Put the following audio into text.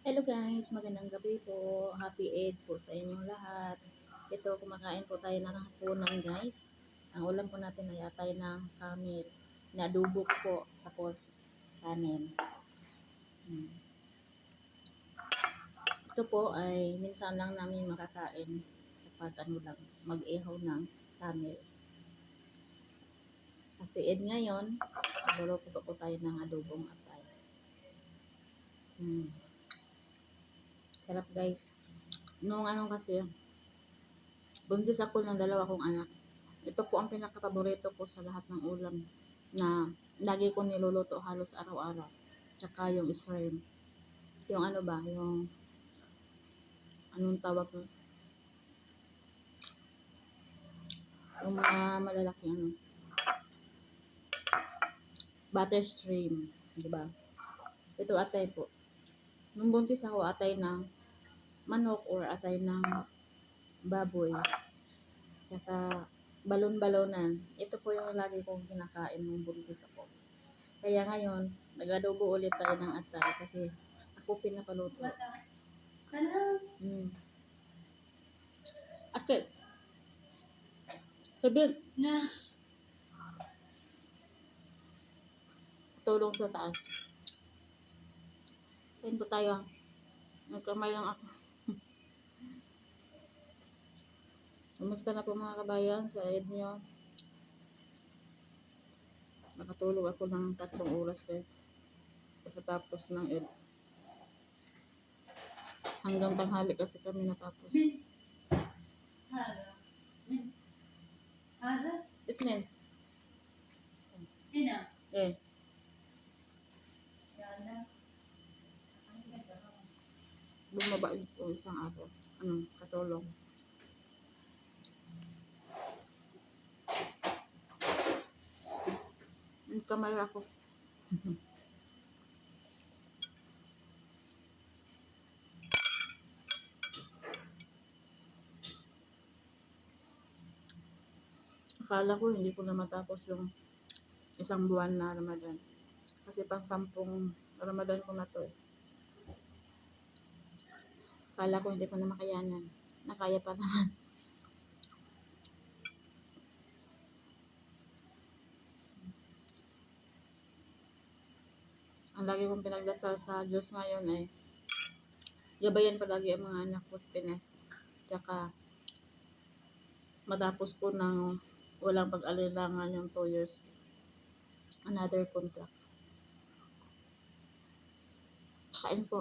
Hello guys, magandang gabi po. Happy Eid po sa inyong lahat. Ito, kumakain po tayo ng hapunan guys. Ang ulam po natin ay atay ng kamil. Nadubok po, tapos kanin. Hmm. Ito po ay minsan lang namin makakain kapag ano lang, mag-ihaw ng kamil. Kasi Eid ngayon, luluto po tayo ng adobong atay. Hmm. Sarap guys. Nung ano kasi, buntis ako ng dalawa kong anak. Ito po ang pinaka-paborito ko sa lahat ng ulam na lagi ko niluluto halos araw-araw. Tsaka yung shrimp. Yung ano ba, yung anong tawag ko? Yung mga malalaki ano, butter shrimp, di ba? Ito atay po. Nung buntis ako, atay ng manok or atay ng baboy. Tsaka balon-balonan. Ito po yung lagi kong kinakain nung buntis ako. Kaya ngayon, nag-adobo ulit tayo ng atay kasi ako pinapaluto. Mm. Akit, sabihin na tulong sa taas. Kain po tayo. Nagkamay lang ako. Kumusta na po mga kabayan sa Eid nyo? Nakatulog ako ng 3 oras guys. Pagkatapos ng Eid. Hanggang tanghali kasi kami natapos. Itnen. Eh. Bumaba dito isang araw. Katulong. Kamay ako. Akala ko hindi ko na matapos yung isang buwan na Ramadan. Kasi pang 10 Ramadan ko na to eh. Akala ko hindi ko na makayanan. Nakaya pa naman. Ang lagi kong pinagdasal sa Diyos ngayon ay gabayan palagi ang mga anak ko sa Pinas. Tsaka matapos po ng walang pag-alilangan yung 2 years. Another contract. Kain po.